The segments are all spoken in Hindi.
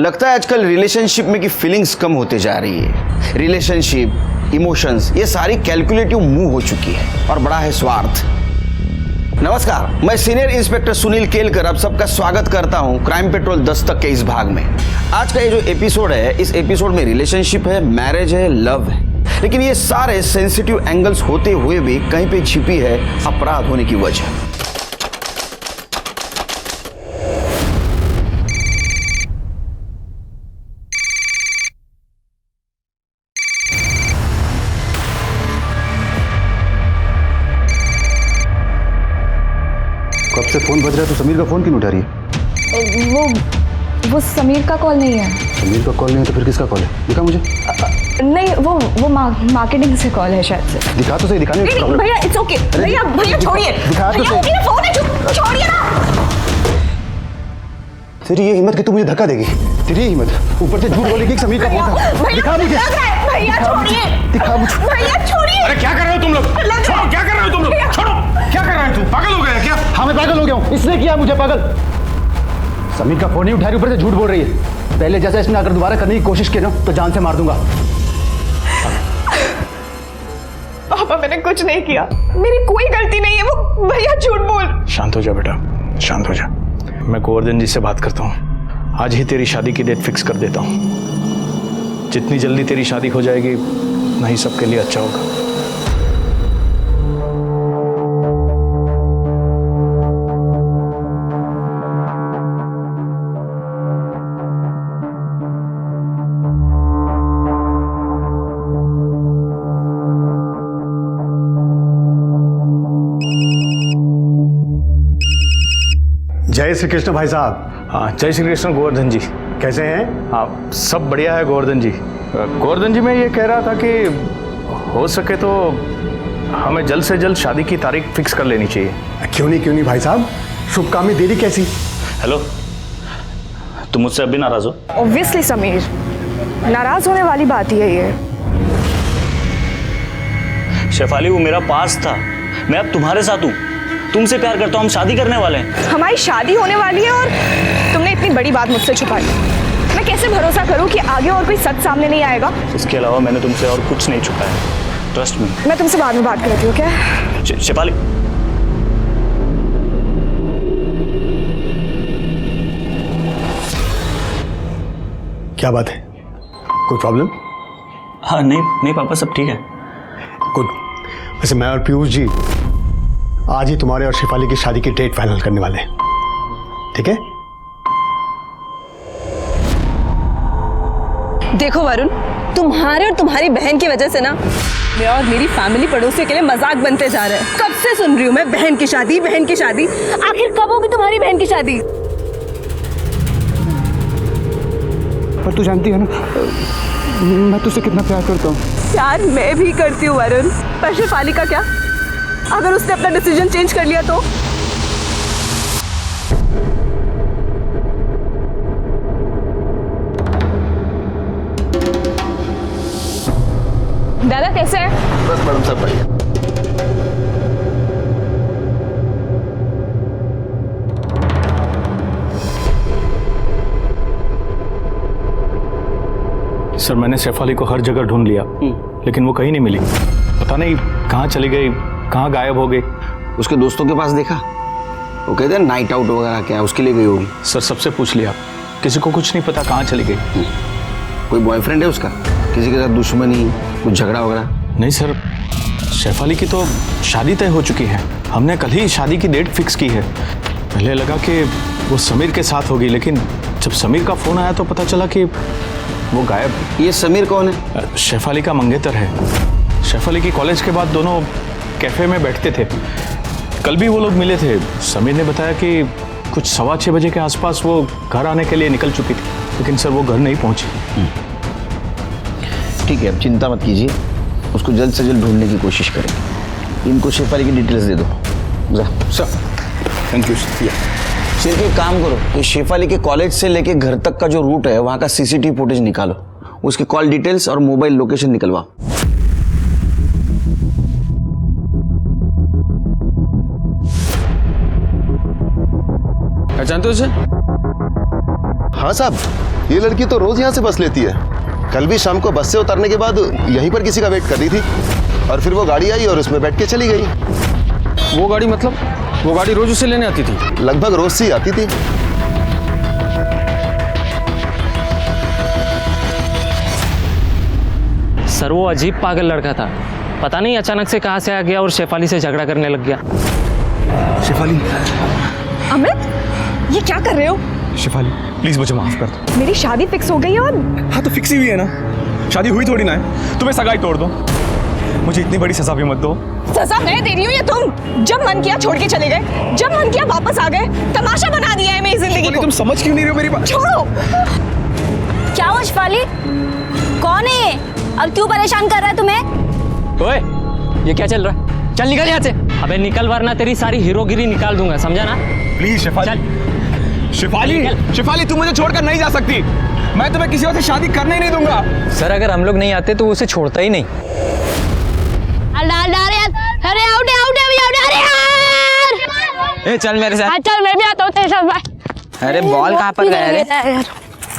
लगता है आजकल रिलेशनशिप में की फीलिंग्स कम होते जा रही है। रिलेशनशिप, इमोशंस, ये सारी कैलकुलेटिव मूव हो चुकी है और बड़ा है स्वार्थ। नमस्कार, मैं सीनियर इंस्पेक्टर सुनील केलकर आप सबका स्वागत करता हूं क्राइम पेट्रोल दस्तक के इस भाग में। आज का ये जो एपिसोड है, इस एपिसोड में रिलेशनशिप है, मैरिज है, लव है, लेकिन ये सारे सेंसिटिव एंगल्स होते हुए भी कहीं पे छिपी है अपराध होने की वजह। कब से फोन बज रहा है तो समीर का फोन क्यों उठा रही है? वो समीर का कॉल नहीं है। समीर का कॉल नहीं है तो फिर किसका कॉल है? दिखा मुझे। नहीं, वो मार्केटिंग से कॉल है शायद से। दिखा तो सही, दिखाने में प्रॉब्लम। भैया इट्स ओके, भैया छोड़िए, दिखा तो सही। भैया फोन है, छोड़िए ना। तेरी ये हिम्मत कि तू मुझे धक्का देगी? तेरी ये हिम्मत, ऊपर से झूठ बोलेगी कि समीर का फोन था। दिखा मुझे। भैया छोड़िए, दिखा मुझे। भैया छोड़िए। अरे क्या कर रहे हो तुम लोग? छोड़ो, क्या कर रहे हो तुम लोग? छोड़ो, क्या कर रहे हो तुम? पागल हो गए क्या? हाँ मैं पागल हो गया हूँ, इसने किया मुझे पागल। समीर का फोन ही उठा रही, ऊपर से झूठ बोल रही है। पहले जैसा इसने अगर दोबारा करने की कोशिश की ना तो जान से मार दूंगा। पापा मैंने कुछ नहीं किया, मेरी कोई गलती नहीं है। वो भैया झूठ बोल। शांत हो जा बेटा, शांत हो जा। मैं गोवर्धन जी से बात करता हूँ, आज ही तेरी शादी की डेट फिक्स कर देता हूँ। जितनी जल्दी तेरी शादी हो जाएगी उतना ही सबके लिए अच्छा होगा। जय श्री कृष्ण भाई साहब। हाँ, जय श्री कृष्ण गोवर्धन जी। कैसे हैं? हाँ, सब बढ़िया है गोवर्धन जी। गोवर्धन जी, मैं ये कह रहा था कि हो सके तो हमें जल्द से जल्द शादी की तारीख फिक्स कर लेनी चाहिए। क्यों नहीं भाई साहब, शुभ काम में देरी कैसी? हेलो, तुम मुझसे अभी नाराज हो? ऑब्वियसली समीर, नाराज होने वाली बात ही है ये। शेफाली, वो मेरा पास था, मैं अब तुम्हारे साथ हूँ। तुमसे प्यार करता हूँ, हम शादी करने वाले हैं। हमारी शादी होने वाली है और तुमने इतनी बड़ी बात मुझसे छुपाई। मैं कैसे भरोसा करूं कि आगे और कोई सच सामने नहीं आएगा? इसके अलावा मैंने तुमसे और कुछ नहीं छुपाया, ट्रस्ट मी। मैं तुमसे बाद में बात करती हूँ क्या? शेफाली, क्या बात है, कोई प्रॉब्लम? हाँ नहीं पापा, सब ठीक है। गुड। वैसे मैं और पीयूष जी आज ही तुम्हारे और शेफाली की शादी की डेट फाइनल करने वाले हैं, ठीक है? देखो वरुण, तुम्हारे और तुम्हारी बहन की वजह से ना मैं और मेरी फैमिली पड़ोसियों के लिए मजाक बनते जा रहे हैं। कब से सुन रही हूँ मैं बहन की शादी, बहन की शादी। आखिर कब होगी तुम्हारी बहन की शादी? पर तू जानती है ना मैं तुझसे कितना प्यार करता हूँ। प्यार मैं भी करती हूँ वरुण, पर शेफाली का क्या? अगर उसने अपना डिसीजन चेंज कर लिया तो? दादा कैसे है? बस मैडम, सब बढ़िया। सर, मैंने शेफाली को हर जगह ढूंढ लिया, लेकिन वो कहीं नहीं मिली। पता नहीं कहाँ चली गई, कहाँ गायब हो गई। उसके दोस्तों के पास देखा? वो कहते हैं नाइट आउट वगैरह क्या, उसके लिए गई होगी। सर, सबसे पूछ लिया, किसी को कुछ नहीं पता कहाँ चली गई। कोई बॉयफ्रेंड है उसका? किसी के साथ दुश्मनी, कुछ झगड़ा वगैरह? नहीं सर, शेफाली की तो शादी तय हो चुकी है। हमने कल ही शादी की डेट फिक्स की है। पहले लगा कि वो समीर के साथ होगी, लेकिन जब समीर का फोन आया तो पता चला कि वो गायब है। ये समीर कौन है? शेफाली का मंगेतर है। शेफाली की कॉलेज के बाद दोनों कैफे में बैठते थे। कल भी वो लोग मिले थे। समीर ने बताया कि कुछ 6:15 बजे के आसपास वो घर आने के लिए निकल चुकी थी, लेकिन सर वो घर नहीं पहुंची। ठीक है, अब चिंता मत कीजिए, उसको जल्द से जल्द ढूंढने की कोशिश करेंगे। इनको शेफाली की डिटेल्स दे दो। जा सर, थैंक यू सर। सिर्फ एक काम करो, ये शेफाली के कॉलेज से लेके घर तक का जो रूट है वहाँ का सीसीटीवी फुटेज निकालो, उसकी कॉल डिटेल्स और मोबाइल लोकेशन निकलवाओ। पहचानते हो उसे? हाँ साहब, ये लड़की तो रोज यहाँ से बस लेती है। कल भी शाम को बस से उतरने के बाद यहीं पर किसी का वेट कर रही थी और फिर वो गाड़ी आई और उसमें बैठ के चली गई। वो गाड़ी मतलब? वो गाड़ी रोज उसे लेने आती थी? लगभग रोज से ही आती थी। सर वो अजीब पागल लड़का था, पता नहीं अचानक से कहाँ से आ गया और शेफाली से झगड़ा करने लग गया। शेफाली, अमृत, ये क्या कर रहे हो? शेफाली प्लीज मुझे माफ कर दो। मेरी शादी फिक्स हो गई और हाँ तो फिक्स ही हुई है ना, शादी हुई थोड़ी ना है। तुम्हें सगाई तोड़ दो, मुझे इतनी बड़ी सजा भी मत दो। सजा मैं दे रही हूँ या तुम? जब मन किया छोड़ के चले गए, जब मन किया वापस आ गए। तमाशा बना दिया है मेरी जिंदगी को। तुम समझ क्यों नहीं रहे हो मेरी बात? छोड़ो। क्या हुआ शेफाली? कौन है ये? अब क्यों परेशान कर रहा है तुम्हें? ओए, ये क्या चल रहा है? चल निकल यहाँ से। अबे निकल वरना तेरी सारी हीरोगिरी निकाल दूंगा, समझा ना? प्लीज शेफाली, शेफाली, शेफाली तुम मुझे छोड़कर नहीं जा सकती। मैं तुम्हें किसी और से शादी करने ही नहीं दूंगा। सर अगर हम लोग नहीं आते तो उसे छोड़ता ही नहीं। अरे आउट अरे यार! ए चल मेरे साथ। चल मैं भी आता हूँ तेरे साथ। भाई अरे बॉल कहाँ पर गया रे?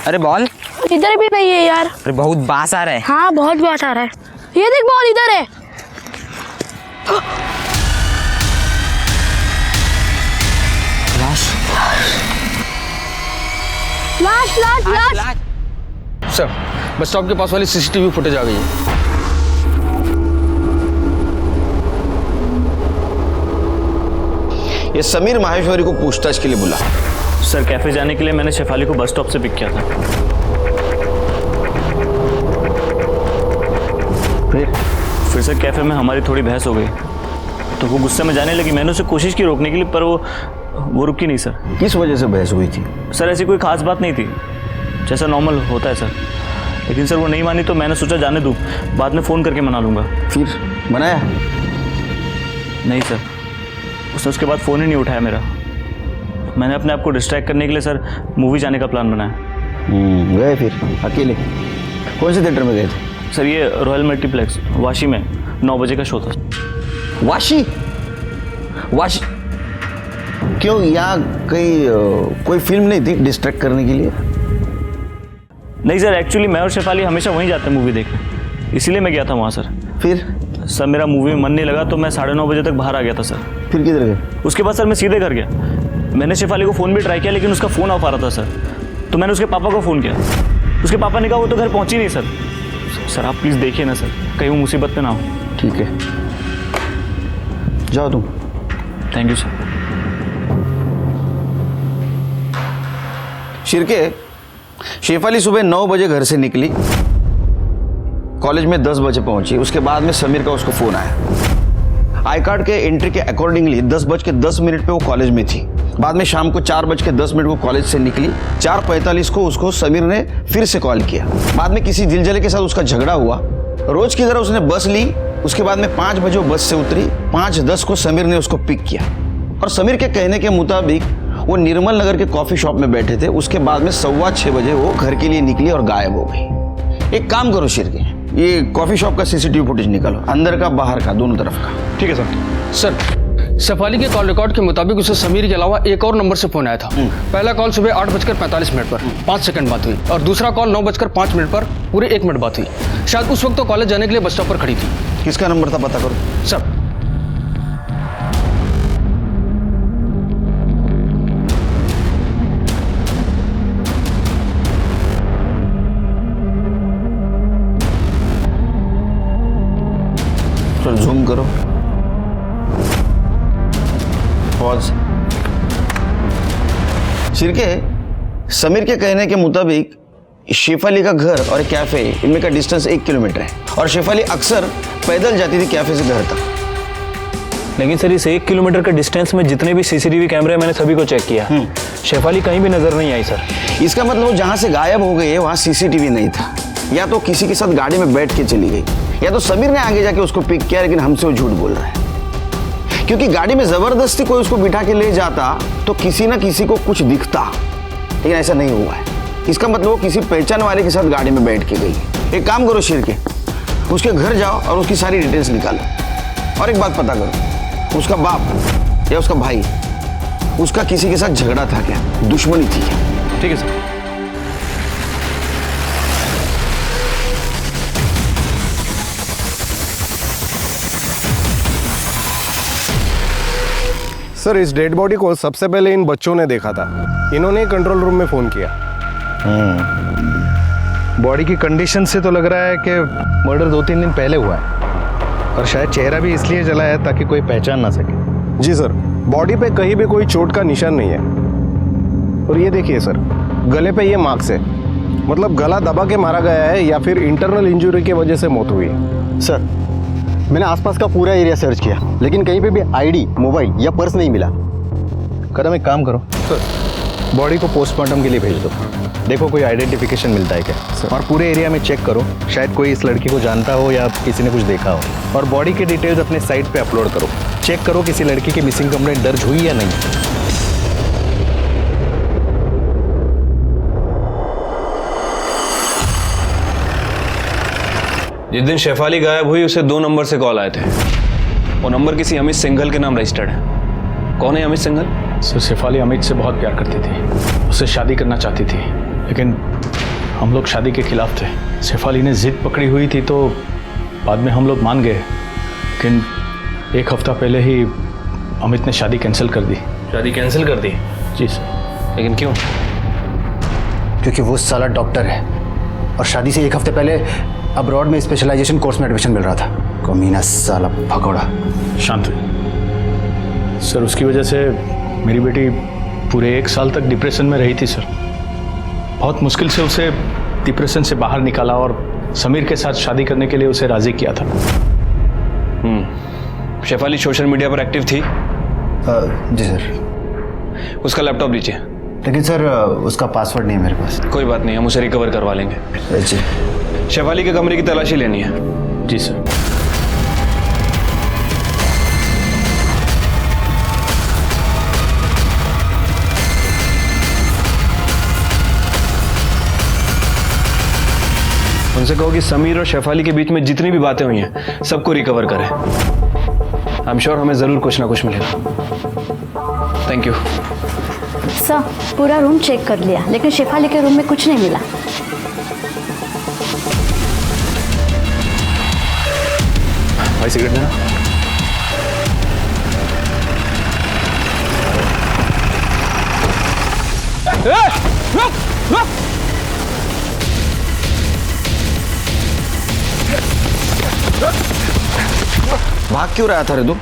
अरे बॉल इधर भी नहीं है यार। अरे बहुत बास आ रहा है। हाँ बहुत बात आ रहा है। ये देख बॉल इधर है। लाश। सर बस स्टॉप के पास वाली सीसीटीवी फुटेज आ गई है। ये समीर माहेश्वरी को पूछताछ के लिए बुला। सर कैफे जाने के लिए मैंने शेफाली को बस स्टॉप से पिक किया था। फिर सर कैफे में हमारी थोड़ी बहस हो गई तो वो गुस्से में जाने लगी। मैंने उसे कोशिश की रोकने के लिए पर वो रुकी नहीं सर। किस वजह से बहस हुई थी? सर ऐसी कोई खास बात नहीं थी, जैसा नॉर्मल होता है सर। लेकिन सर वो नहीं मानी तो मैंने सोचा जाने दूँ, बाद में फ़ोन करके मना लूँगा। फिर मनाया? नहीं सर, उसने उसके बाद फ़ोन ही नहीं उठाया मेरा। मैंने अपने आप को डिस्ट्रैक्ट करने के लिए सर मूवी जाने का प्लान बनाया। गए फिर अकेले? कौन से थिएटर में गए थे? सर ये रॉयल मल्टीप्लेक्स वाशी में 9 बजे का शो था। वाशी? वाशी क्यों? यहाँ कोई फिल्म नहीं थी डिस्ट्रैक्ट करने के लिए? नहीं सर, एक्चुअली मैं और शेफाली हमेशा वहीं जाते हैं मूवी देखने, इसीलिए मैं गया था वहाँ सर। फिर सर मेरा मूवी में मन नहीं लगा तो मैं 9:30 बजे तक बाहर आ गया था सर। फिर किधर गए? उसके बाद सर मैं सीधे घर गया। मैंने शेफाली को फ़ोन भी ट्राई किया लेकिन उसका फ़ोन ऑफ आ रहा था सर। तो मैंने उसके पापा को फ़ोन किया। उसके पापा ने कहा वो तो घर पहुँची नहीं सर। सर आप प्लीज़ देखिए ना सर, कहीं वो मुसीबत में ना हो। ठीक है, जाओ तुम। Thank you sir. Shirke, Shefali सुबह 9 बजे घर से निकली, कॉलेज में 10 बजे पहुंची। उसके बाद में समीर का उसको फोन आया। आई कार्ड के एंट्री के अकॉर्डिंगली 10:10 पे वो कॉलेज में थी। बाद में शाम को 4:10 को कॉलेज से निकली। 4:45 को उसको समीर ने फिर से कॉल किया। बाद में किसी दिलजले के साथ उसका झगड़ा हुआ। रोज की तरह उसने बस ली। उसके बाद में 5 बजे वो बस से उतरी। 5:10 को समीर ने उसको पिक किया और समीर के कहने के मुताबिक वो निर्मल नगर के कॉफी शॉप में बैठे थे। उसके बाद में 6:15 बजे वो घर के लिए निकली और गायब हो गई। एक काम करो शिरके, ये कॉफी शॉप का सीसीटीवी फुटेज निकालो, अंदर का बाहर का दोनों तरफ का। ठीक है सर। शेफाली के कॉल रिकॉर्ड के मुताबिक उसे समीर के अलावा एक और नंबर से फोन आया था। पहला कॉल सुबह 8:45 पर 5 सेकंड बात हुई और दूसरा कॉल 9:05 पर पूरे 1 मिनट बात हुई। शायद उस वक्त तो कॉलेज जाने के लिए बस स्टॉप पर खड़ी थी। किसका नंबर था पता करो सर। जूम करो, पॉज। शिरके, समीर के कहने के मुताबिक शेफाली का घर और एक कैफे, इनमें का डिस्टेंस 1 किलोमीटर है और शेफाली अक्सर पैदल जाती थी कैफे से घर तक। लेकिन सर इस 1 किलोमीटर के डिस्टेंस में जितने भी सीसीटीवी कैमरे मैंने सभी को चेक किया, शेफाली कहीं भी नजर नहीं आई सर। इसका मतलब वो जहां से गायब हो गई है वहां सीसीटीवी नहीं था, या तो किसी के साथ गाड़ी में बैठ के चली गई, या तो समीर ने आगे जाके उसको पिक किया, लेकिन हमसे वो झूठ बोल रहा है। क्योंकि गाड़ी में जबरदस्ती कोई उसको बिठा के ले जाता तो किसी ना किसी को कुछ दिखता, लेकिन ऐसा नहीं हुआ है। इसका मतलब वो किसी पहचान वाले के साथ गाड़ी में बैठ के गई। एक काम करो शिरके, उसके घर जाओ और उसकी सारी डिटेल्स निकालो। और एक बात पता करो, उसका बाप या उसका भाई, उसका किसी के साथ झगड़ा था क्या, दुश्मनी थी क्या? ठीक है सर। सर इस डेड बॉडी को सबसे पहले इन बच्चों ने देखा था, इन्होंने कंट्रोल रूम में फ़ोन किया। बॉडी की कंडीशन से तो लग रहा है कि मर्डर 2-3 दिन पहले हुआ है, और शायद चेहरा भी इसलिए जला है ताकि कोई पहचान ना सके। जी सर, बॉडी पे कहीं भी कोई चोट का निशान नहीं है। और ये देखिए सर, गले पे ये मार्क्स है, मतलब गला दबा के मारा गया है या फिर इंटरनल इंजरी की वजह से मौत हुई है। सर मैंने आसपास का पूरा एरिया सर्च किया, लेकिन कहीं पे भी आईडी, मोबाइल या पर्स नहीं मिला। करम एक काम करो सर, बॉडी को पोस्टमार्टम के लिए भेज दो, देखो कोई आइडेंटिफिकेशन मिलता है क्या। और पूरे एरिया में चेक करो, शायद कोई इस लड़की को जानता हो या किसी ने कुछ देखा हो। और बॉडी के डिटेल्स अपने साइट पे अपलोड करो, चेक करो किसी लड़की की मिसिंग कंप्लेंट दर्ज हुई या नहीं। जिस दिन शेफाली गायब हुई उसे 2 नंबर से कॉल आए थे। वो नंबर किसी अमित सिंघल के नाम रजिस्टर्ड है। कौन है अमित सिंघल? सर शेफाली अमित से बहुत प्यार करती थी, उससे शादी करना चाहती थी, लेकिन हम लोग शादी के खिलाफ थे। शेफाली ने जिद पकड़ी हुई थी तो बाद में हम लोग मान गए, लेकिन 1 हफ्ता पहले ही अमित ने शादी कैंसिल कर दी। शादी कैंसिल कर दी? जी सर। लेकिन क्यों? क्योंकि वो साला डॉक्टर है और शादी से 1 हफ्ते पहले अब्रॉड में स्पेशलाइजेशन कोर्स में एडमिशन मिल रहा था। कमीना साला भगोड़ा। शांत हुई सर, उसकी वजह से मेरी बेटी पूरे 1 साल तक डिप्रेशन में रही थी सर। बहुत मुश्किल से उसे डिप्रेशन से बाहर निकाला और समीर के साथ शादी करने के लिए उसे राजी किया था। शेफाली सोशल मीडिया पर एक्टिव थी? जी सर। उसका लैपटॉप लीजिए। लेकिन सर उसका पासवर्ड नहीं है मेरे पास। कोई बात नहीं, हम उसे रिकवर करवा लेंगे। जी। शेफाली के कमरे की तलाशी लेनी है। जी सर। उनसे कहो कि समीर और शेफाली के बीच में जितनी भी बातें हुई हैं सबको रिकवर करें। आई एम श्योर हमें जरूर कुछ ना कुछ मिलेगा। Thank you sir. पूरा रूम चेक कर लिया, लेकिन शेफाली के रूम में कुछ नहीं मिला। भाई सिगरेट देना। भाग क्यों रहा था रे तू?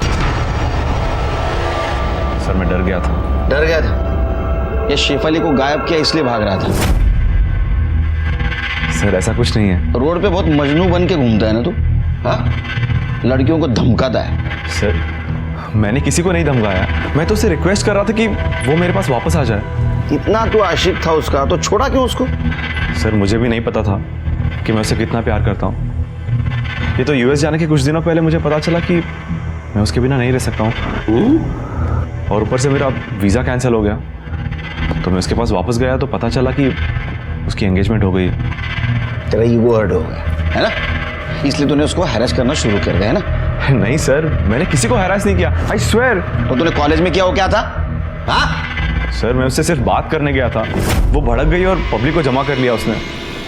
सर मैं डर गया था। डर गया था? ये शेफाली को गायब किया इसलिए भाग रहा था? सर ऐसा कुछ नहीं है। रोड पे बहुत मजनू बन के घूमता है ना तू? हाँ, लड़कियों को धमकाता है। सर मैंने किसी को नहीं धमकाया, मैं तो उसे रिक्वेस्ट कर रहा था कि वो मेरे पास वापस आ जाए। इतना तू आशिक था उसका तो छोड़ा क्यों उसको? सर मुझे भी नहीं पता था कि मैं उसे कितना प्यार करता हूँ। ये तो यूएस जाने के कुछ दिनों पहले मुझे पता चला कि मैं उसके बिना नहीं रह सकता हूँ। और ऊपर से मेरा वीज़ा कैंसिल हो गया, तो मैं उसके पास वापस गया तो पता चला कि उसकी एंगेजमेंट हो गई। तेरा ईगो हर्ट हो गया है ना, इसलिए तूने उसको हैरेस करना शुरू कर दिया है ना? नहीं सर, मैंने किसी को हैरेस नहीं किया, आई स्वेयर। तो तूने कॉलेज में किया वो क्या था? हाँ सर मैं उससे सिर्फ बात करने गया था, वो भड़क गई और पब्लिक को जमा कर लिया उसने,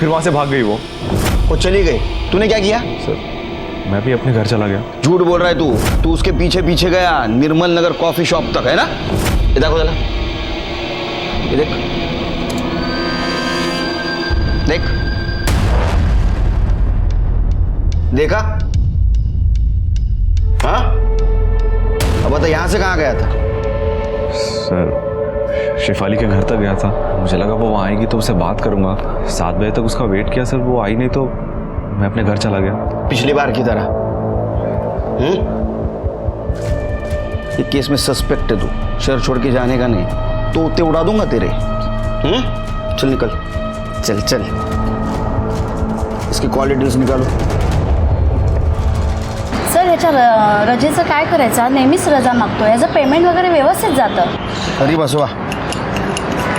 फिर वहाँ से भाग गई वो चली गई। तूने क्या किया? सर मैं भी अपने घर चला गया। झूठ बोल रहा है तू। तू उसके पीछे पीछे गया निर्मल नगर कॉफी शॉप तक, है ना? ये देखो जरा, ये देख देख, देखा? हाँ, अब बता यहाँ से कहाँ गया था? सर शेफाली के घर तक गया था, मुझे लगा वो वहाँ आएगी तो उससे बात करूंगा। 7 बजे तक उसका वेट किया सर, वो आई नहीं तो मैं अपने घर चला गया। पिछली बार की तरह। ये केस में सस्पेक्ट है तू, शहर छोड़ के जाने का नहीं तो उते उड़ा दूंगा तेरे। चल निकल, चल चल, इसकी कॉल डिटेल्स निकालो। सर ह्याच्या रजेचं काय करायचं? नेहमीच रजा मागतो, याचं पेमेंट वगैरे व्यवस्थित जातं। अरे बसवा,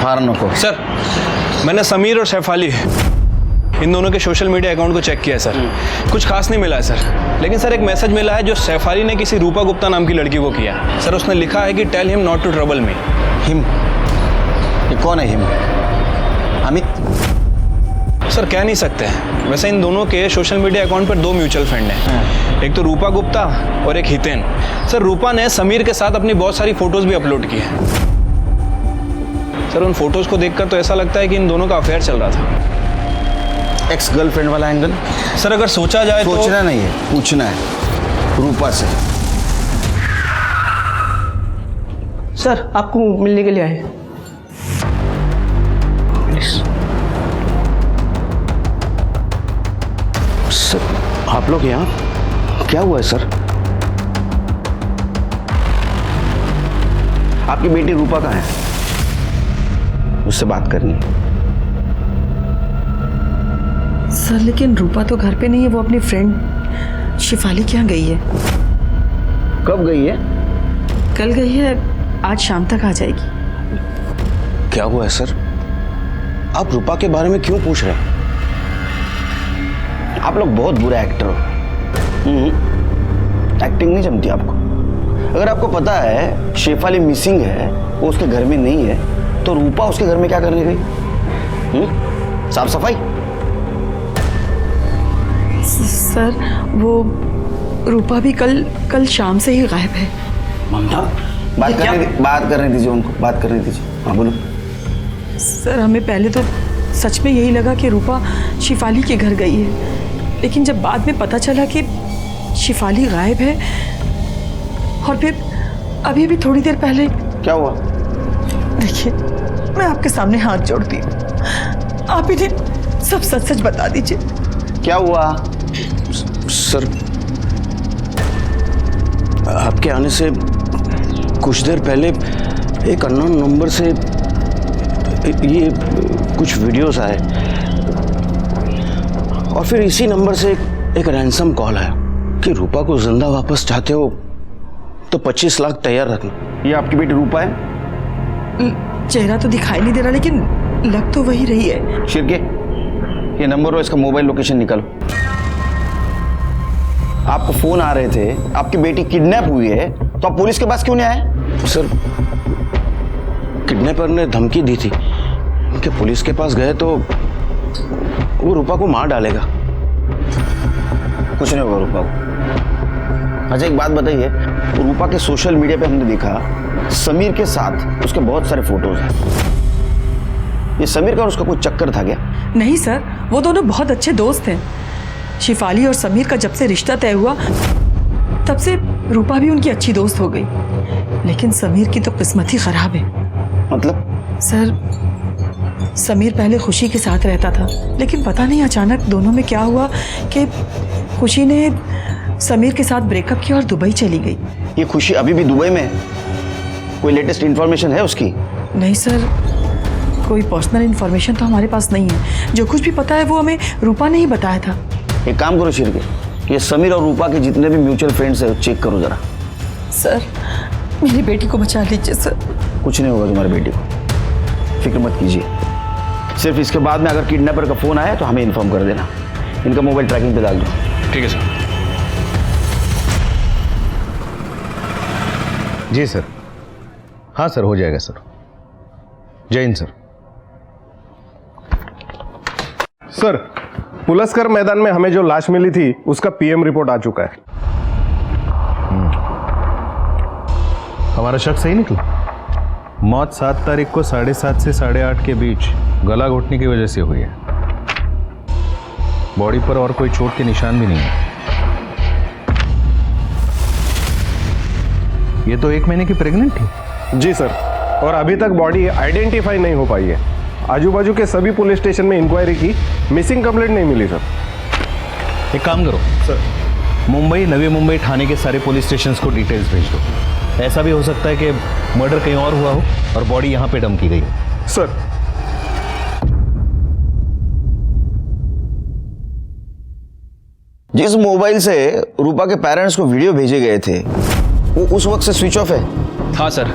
फार नको। सर मैंने समीर और शेफाली इन दोनों के सोशल मीडिया अकाउंट को चेक किया है सर, कुछ खास नहीं मिला है सर। लेकिन सर एक मैसेज मिला है जो शेफाली ने किसी रूपा गुप्ता नाम की लड़की को किया है। सर उसने लिखा है कि tell him not to trouble me. Him? ये कौन है हिम? अमित? सर कह नहीं सकते। वैसे इन दोनों के सोशल मीडिया अकाउंट पर 2 म्यूचुअल फ्रेंड हैं, एक तो रूपा गुप्ता और एक हितेन। सर रूपा ने समीर के साथ अपनी बहुत सारी फोटोज भी अपलोड की है। सर उन फोटोज को देखकर तो ऐसा लगता है कि इन दोनों का अफेयर चल रहा था। एक्स गर्लफ्रेंड वाला एंगल? सर अगर सोचा जाए तो सोचना नहीं है, पूछना है रूपा से। सर आपको मिलने के लिए आए। सर आप लोग यहाँ? क्या हुआ है सर? आपकी बेटी रूपा कहाँ है? उससे बात करनी है। सर लेकिन रूपा तो घर पे नहीं है, वो अपनी फ्रेंड शिफाली के यहाँ गई है। कब गई है? कल गई है, आज शाम तक आ जाएगी। क्या हुआ है सर? आप रूपा के बारे में क्यों पूछ रहे हैं? आप लोग बहुत बुरे एक्टर हो। एक्टिंग नहीं जमती आपको। अगर आपको पता है शेफाली मिसिंग है, वो उसके घर में नहीं है, तो रूपा उसके घर में क्या करने गई? साफ सफाई? सर वो रूपा भी कल शाम से ही गायब है। ममता बात करने दीजिए उनको, बात करने दीजिए। हाँ बोलो। सर हमें पहले तो सच में यही लगा कि रूपा शिफाली के घर गई है, लेकिन जब बाद में पता चला कि शिफाली गायब है, और फिर अभी थोड़ी देर पहले। क्या हुआ? देखिए मैं आपके सामने हाथ जोड़ती हूँ, आप इन्हें सब सच सच बता दीजिए। क्या हुआ? सर आपके आने से कुछ देर पहले एक अननोन नंबर से ये कुछ वीडियोस आए, और फिर इसी नंबर से एक रैंसम कॉल आया कि रूपा को जिंदा वापस चाहते हो तो 25 लाख तैयार रखना। ये आपकी बेटी रूपा है? चेहरा तो दिखाई नहीं दे रहा, लेकिन लग तो वही रही है। शिरके, ये नंबर और इसका मोबाइल लोकेशन निकालो। आपको फोन आ रहे थे, आपकी बेटी किडनैप हुई है, तो आप पुलिस के पास क्यों नहीं आए? सर किडनैपर ने धमकी दी थी कि पुलिस के पास गए तो वो रूपा को मार डालेगा। कुछ नहीं होगा रूपा को। अच्छा एक बात बताइए, रूपा के सोशल मीडिया पे हमने देखा समीर के साथ उसके बहुत सारे फोटोज हैं। ये समीर का और उसका कोई चक्कर था क्या? नहीं सर, वो दोनों बहुत अच्छे दोस्त हैं। शिफाली और समीर का जब से रिश्ता तय हुआ तब से रूपा भी उनकी अच्छी दोस्त हो गई, लेकिन समीर की तो किस्मत ही खराब है। मतलब? सर समीर पहले खुशी के साथ रहता था, लेकिन पता नहीं अचानक दोनों में क्या हुआ कि खुशी ने समीर के साथ ब्रेकअप किया और दुबई चली गई। ये खुशी अभी भी दुबई में? कोई लेटेस्ट इंफॉर्मेशन है उसकी? नहीं सर, कोई पर्सनल इंफॉर्मेशन तो हमारे पास नहीं है। जो कुछ भी पता है वो हमें रूपा ने ही बताया था। एक काम करो शिरके, ये समीर और रूपा के जितने भी म्यूचुअल फ्रेंड्स है चेक करो जरा। सर मेरी बेटी को बचा लीजिए सर। कुछ नहीं होगा तुम्हारी बेटी को, फिक्र मत कीजिए। सिर्फ इसके बाद में अगर किडनैपर का फोन आया तो हमें इन्फॉर्म कर देना। इनका मोबाइल ट्रैकिंग पे डाल दो। ठीक है सर। जी सर। हाँ सर, हो जाएगा सर। जय हिंद सर। सर पुलस्कर मैदान में हमें जो लाश मिली थी उसका पीएम रिपोर्ट आ चुका है। हमारा शक सही निकला। मौत 7 तारीख को 7:30 से 8:30 के बीच गला घोटने की वजह से हुई है। बॉडी पर और कोई चोट के निशान भी नहीं है। ये तो 1 महीने की प्रेग्नेंट थी। जी सर, और अभी तक बॉडी आइडेंटिफाई नहीं हो पाई है। आजू बाजू के सभी पुलिस स्टेशन में इंक्वायरी की, मिसिंग कंप्लेंट नहीं मिली सर। एक काम करो सर, मुंबई, नवी मुंबई थाने के सारे पुलिस स्टेशन को डिटेल्स भेज दो। ऐसा भी हो सकता है कि मर्डर कहीं और हुआ हो और बॉडी यहाँ पे डंप की गई हो। सर जिस मोबाइल से रूपा के पेरेंट्स को वीडियो भेजे गए थे वो उस वक्त से स्विच ऑफ है? हाँ सर,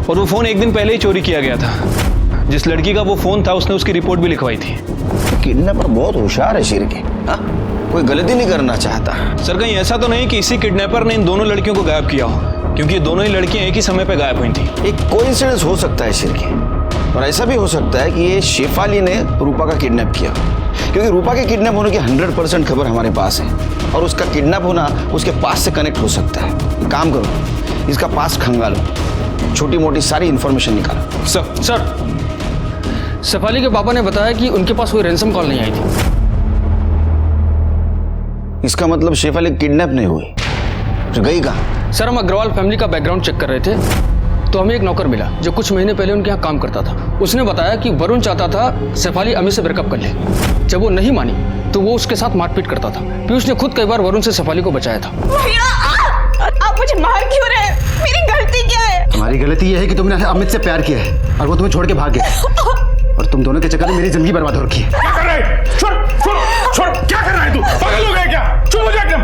और वो फोन 1 दिन पहले ही चोरी किया गया था। जिस लड़की का वो फोन था उसने उसकी रिपोर्ट भी लिखवाई थी। तो किडनैपर बहुत होशियार है शिरके, कोई गलती नहीं करना चाहता। सर कहीं ऐसा तो नहीं कि इसी किडनैपर ने इन दोनों लड़कियों को गायब किया हो, क्योंकि ये दोनों ही लड़कियां एक ही समय पे गायब हुई थी। एक कोइंसिडेंस हो सकता है शिरके, और ऐसा भी हो सकता है कि ये शेफाली ने रूपा का किडनैप किया, क्योंकि रूपा के किडनैप होने की 100% खबर हमारे पास है और उसका किडनैप होना उसके पास से कनेक्ट हो सकता है। काम करो, इसका पास खंगालो, छोटी मोटी सारी इंफॉर्मेशन निकालो। सर शेफाली के पापा ने बताया कि उनके पास कोई रैंसम कॉल नहीं आई थी। इसका मतलब शेफाली किडनैप नहीं हुई, तो गई कहाँ? सर हम अग्रवाल फैमिली का बैकग्राउंड चेक कर रहे थे तो हमें एक नौकर मिला जो कुछ महीने पहले उनके यहाँ काम करता था। उसने बताया कि वरुण चाहता था शेफाली अमित से ब्रेकअप कर ले। जब वो नहीं मानी तो वो उसके साथ मारपीट करता था। पीयूष ने खुद कई बार वरुण से शेफाली को बचाया था। भैया आप मुझे मार क्यों रहे हैं? मेरी गलती क्या है? तुम्हारी गलती यह है कि तुमने अमित से प्यार किया है और वो तुम्हें छोड़ के भाग गया और तुम दोनों के चक्कर में मेरी जिंदगी बर्बाद हो रखी है। क्या कर रहा है? छोड़ छोड़ छोड़, क्या कर रहा है तू? पागल हो गया क्या? चुप हो जा एकदम।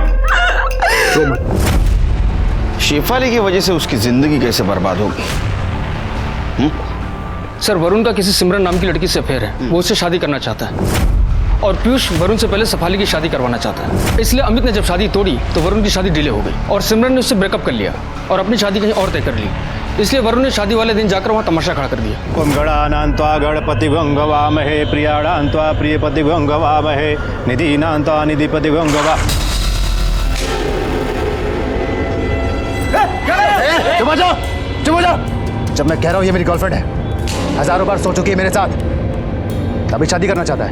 शेफाली की वजह से उसकी जिंदगी कैसे बर्बाद होगी? सर वरुण का किसी सिमरन नाम की लड़की से अफेयर है, वो उससे शादी करना चाहता है और पीयूष वरुण से पहले शेफाली की शादी करवाना चाहता है। इसलिए अमित ने जब शादी तोड़ी तो वरुण की शादी डिले हो गई और सिमरन ने उससे ब्रेकअप कर लिया और अपनी शादी कहीं और तय कर ली। इसलिए वरुण ने शादी वाले दिन जाकर वहाँ तमाशा खड़ा कर दिया। ओम गणानान्त्वा गणपति गंगवामहे प्रियाणान्त्वा प्रियपति गंगवामहे निधिनान्त्वा निधिपति गंगवा। चुप हो जाओ, चुप हो जाओ। जब मैं कह रहा हूँ ये मेरी गर्लफ्रेंड है, हजारों बार सो चुकी है मेरे साथ, तभी शादी करना चाहता है।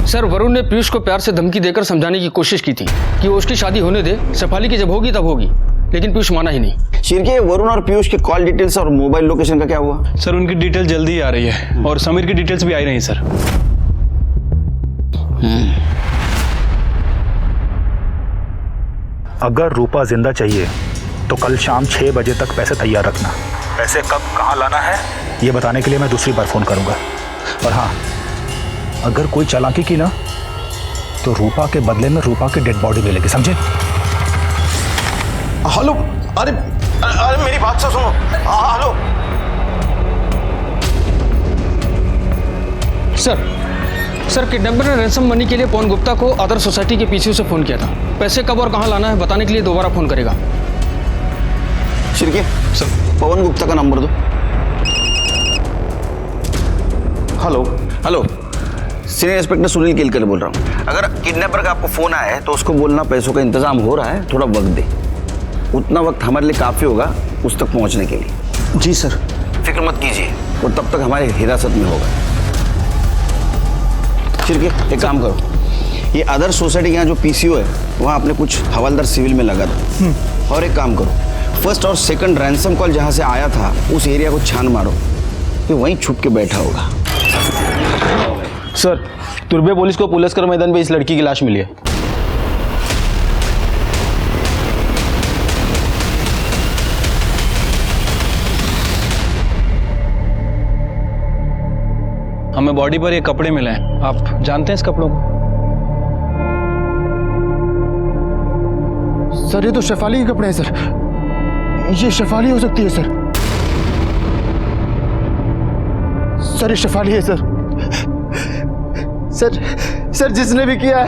सर वरुण ने पीयूष को प्यार से धमकी देकर समझाने की कोशिश की थी कि वो उसकी शादी होने दे, शेफाली की जब होगी तब होगी, लेकिन पीयूष माना ही नहीं। शिरके, वरुण और पीयूष के कॉल डिटेल्स और मोबाइल लोकेशन का क्या हुआ? सर उनकी डिटेल जल्दी ही आ रही है और समीर की डिटेल्स भी आ रही हैं सर। अगर रूपा जिंदा चाहिए तो कल शाम 6 बजे तक पैसे तैयार रखना। पैसे कब कहाँ लाना है ये बताने के लिए मैं दूसरी बार फोन करूंगा। और हाँ, अगर कोई चालाकी की ना तो रूपा के बदले में रूपा की डेड बॉडी मिलेगी, समझे? हेलो, अरे अरे मेरी बात तो सुनो। हेलो सर किडनैपर ने रैंसम मनी के लिए पवन गुप्ता को आदर्श सोसाइटी के पीछे से फोन किया था। पैसे कब और कहाँ लाना है बताने के लिए दोबारा फोन करेगा। शिरके, सर पवन गुप्ता का नंबर दो। Hello hello, senior inspector Sunil Kelkar बोल रहा हूँ। अगर किडनैपर का आपको फोन आया है तो उसको बोलना पैसों का इंतजाम हो रहा है, थोड़ा वक्त दे। उतना वक्त हमारे लिए काफ़ी होगा उस तक पहुँचने के लिए। जी सर। फिक्र मत कीजिए, वो तब तक हमारे हिरासत में होगा। शिरके, एक काम करो, ये अदर सोसाइटी के यहाँ जो पीसीओ है वहाँ अपने कुछ हवलदार सिविल में लगा दो। और एक काम करो, फर्स्ट और सेकंड रैंसम कॉल जहाँ से आया था उस एरिया को छान मारो, ये वहीं छुप के बैठा होगा। सर तुर्बे पुलिस को पुलस्कर मैदान पे इस लड़की की लाश मिली है। हमें बॉडी पर ये कपड़े मिले हैं, आप जानते हैं इस कपड़ों को? सर ये तो शेफाली के कपड़े हैं सर, ये शेफाली हो सकती है सर। सर ये शेफाली है सर। सर जिसने भी किया है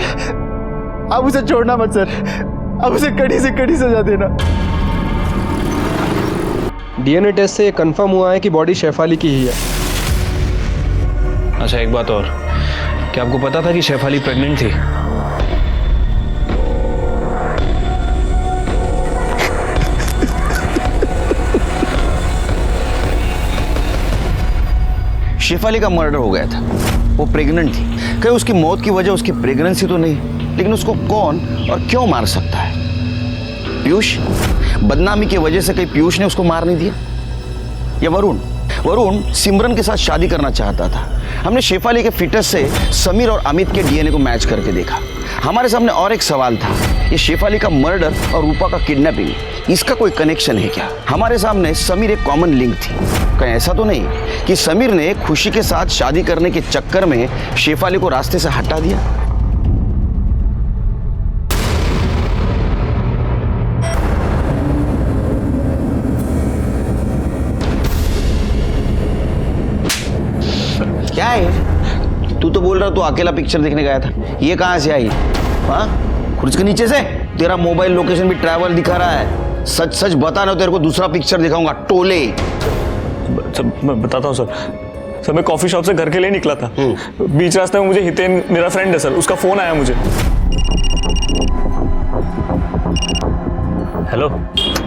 अब उसे छोड़ना मत सर, अब उसे कड़ी से कड़ी सजा देना। डीएनए टेस्ट से कंफर्म हुआ है कि बॉडी शेफाली की ही है। अच्छा एक बात और, क्या आपको पता था कि शेफाली प्रेग्नेंट थी? शेफाली का मर्डर हो गया था, वो प्रेग्नेंट थी। कहीं उसकी मौत की वजह उसकी प्रेगनेंसी तो नहीं, लेकिन उसको कौन और क्यों मार सकता है? पीयूष? बदनामी की वजह से कहीं पीयूष ने उसको मार नहीं दिया? या वरुण सिमरन के साथ शादी करना चाहता था। हमने शेफाली के फिटनेस से समीर और अमित के डीएनए को मैच करके देखा। हमारे सामने और एक सवाल था, ये शेफाली का मर्डर और रूपा का किडनैपिंग, इसका कोई कनेक्शन है क्या? हमारे सामने समीर एक कॉमन लिंक थी। कहीं ऐसा तो नहीं कि समीर ने खुशी के साथ शादी करने के चक्कर में शेफाली को रास्ते से हटा दिया? क्या है? तू तो बोल रहा तू अकेला पिक्चर देखने गया था, ये कहां से आई? हाँ, खुर्च के नीचे से? तेरा मोबाइल लोकेशन भी ट्रैवल दिखा रहा है। सच सच बता ना, तेरे को दूसरा पिक्चर दिखाऊंगा, टोले। सर मैं बताता हूँ सर, सर मैं कॉफी शॉप से घर के लिए निकला था। बीच रास्ते में मुझे हितेन, मेरा फ्रेंड है सर, उसका फोन आया मुझे। हेलो।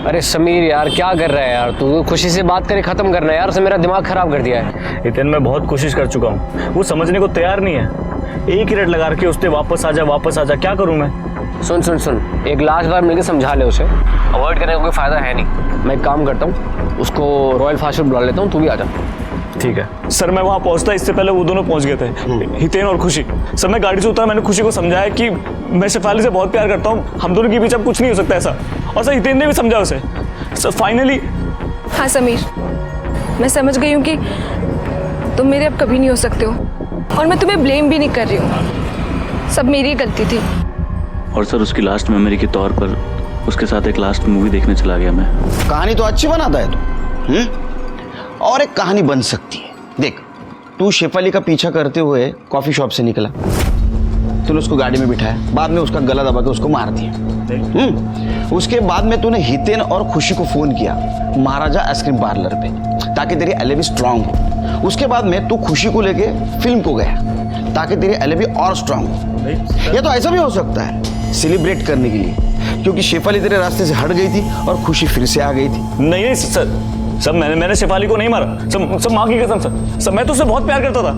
अरे समीर यार क्या कर रहा है यार तू? खुशी से बात करे खत्म करना है यार, उसने मेरा दिमाग खराब कर दिया है। हितेन मैं बहुत कोशिश कर चुका हूँ, वो समझने को तैयार नहीं है। एक ही रेट लगा रखी उसने, वापस आ जा, क्या करूँ मैं? सुन सुन सुन, एक लास्ट बार मिलकर समझा ले उसे, अवॉइड करने का कोई फायदा है नहीं। मैं एक काम करता हूँ, उसको रॉयल फास्ट फूड बुला लेता हूँ, तू भी आ जा। ठीक है सर। मैं वहाँ पहुँचता इससे पहले वो दोनों पहुँच गए थे, हितेन और खुशी। सर मैं गाड़ी से उतरा, मैंने खुशी को समझाया कि मैं शेफाली से बहुत प्यार करता हूँ, हम दोनों के बीच अब कुछ नहीं हो सकता ऐसा। और सर हितेन ने भी समझा उसे। Sir finally. हाँ समीर, मैं समझ गई हूँ कि तुम मेरे अब कभी नहीं हो सकते हो, और मैं तुम्हें ब्लेम भी नहीं कर रही हूँ, सब मेरी गलती थी। और सर उसकी लास्ट मेमोरी के तौर पर उसके साथ एक लास्ट मूवी देखने चला गया मैं। कहानी तो अच्छी बनाता है तू, और एक कहानी बन सकती है। देख, तू शेफाली का पीछा करते हुए कॉफी शॉप से निकला, तूने उसको गाड़ी में बिठाया, बाद में उसका गला दबा के उसको मार दिया। उसके बाद में तूने हितेन और खुशी को फोन किया महाराजा आइसक्रीम पार्लर पे, ताकि तेरी एलिबी स्ट्रांग हो। उसके बाद में तू खुशी को लेके फिल्म को गया, ताकि तेरी एलिबी और स्ट्रांग हो। या तो ऐसा भी हो सकता है, सेलिब्रेट करने के लिए, क्योंकि शेफाली तेरे रास्ते से हट गई थी और खुशी फिर से आ गई थी। नहीं सर, मैंने शेफाली को नहीं मारा सब माँ की कसम सर। मैं तो उससे बहुत प्यार करता था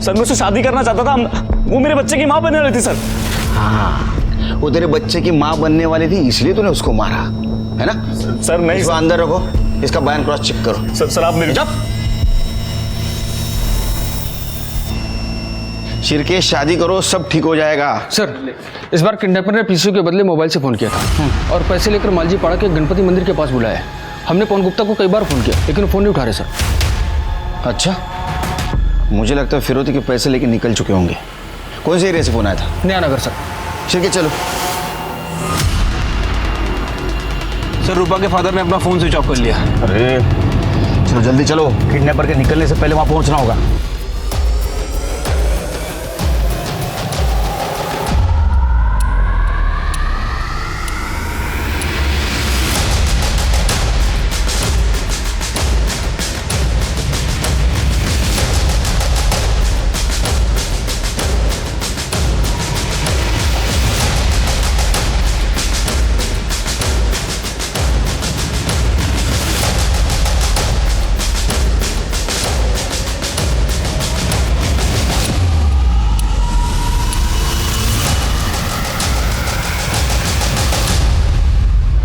सर, मैं उससे शादी करना चाहता था, वो मेरे बच्चे की माँ बनने वाली थी सर। हाँ, वो तेरे बच्चे की माँ बनने वाली थी, इसलिए तूने उसको मारा, है ना? सर नहीं। इसको अंदर रखो, इसका बयान क्रॉस चेक करो। सर आप मेरे शिरकेश, शादी करो, सब ठीक हो जाएगा। सर इस बार किडनैपर ने पीसीओ के बदले मोबाइल से फ़ोन किया था और पैसे लेकर मालजी पाड़ा के गणपति मंदिर के पास बुलाया। हमने पवन गुप्ता को कई बार फ़ोन किया, लेकिन फ़ोन नहीं उठा रहे सर। अच्छा, मुझे लगता है फिरौती के पैसे लेके निकल चुके होंगे। कौन से एरिया से फोन आया था? नया नगर सर। शिरकेश चलो। सर रूपा के फादर ने अपना फ़ोन स्विच ऑफ कर लिया। अरे चलो जल्दी चलो, किडनैपर के निकलने से पहले वहां पहुंचना होगा।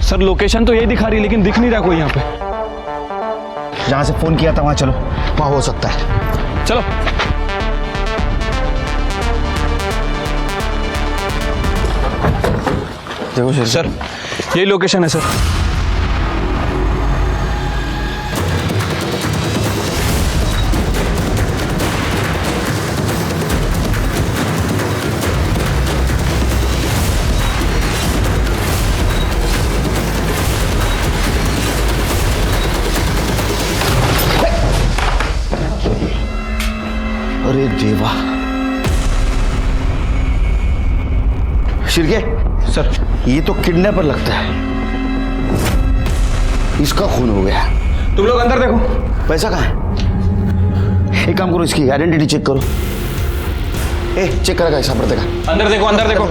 सर लोकेशन तो यही दिखा रही है, लेकिन दिख नहीं रहा कोई यहाँ पे। जहां से फोन किया था वहां चलो, वहां हो सकता है। चलो। देखो सर यही लोकेशन है सर। अरे देवा। शिरके सर, ये तो किडनैपर लगता है, इसका खून हो गया। तुम लोग अंदर देखो। पैसा कहाँ है? एक काम करो, इसकी आइडेंटिटी चेक करो। चेक करेगा हिसाब रखते का। अंदर देखो, अंदर देखो।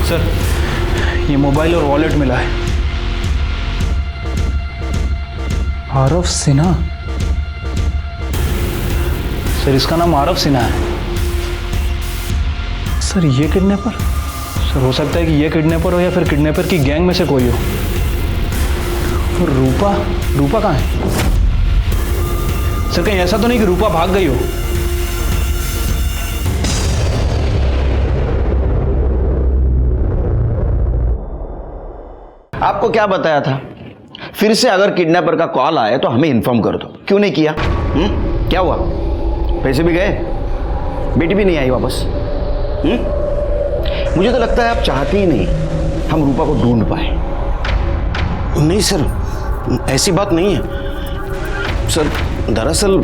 सर ये मोबाइल और वॉलेट मिला है। आरव सिन्हा। सर इसका नाम आरव सिन्हा है। सर ये किडनैपर? सर हो सकता है कि ये किडनैपर हो या फिर किडनैपर की गैंग में से कोई हो। और रूपा कहाँ है? सर कहीं ऐसा तो नहीं कि रूपा भाग गई हो? आपको क्या बताया था? फिर से अगर किडनैपर का कॉल आए तो हमें इन्फॉर्म कर दो। क्यों नहीं किया? क्या हुआ? पैसे भी गए, बेटी भी नहीं आई वापस। मुझे तो लगता है आप चाहते ही नहीं हम रूपा को ढूंढ पाए। नहीं सर, ऐसी बात नहीं है सर। दरअसल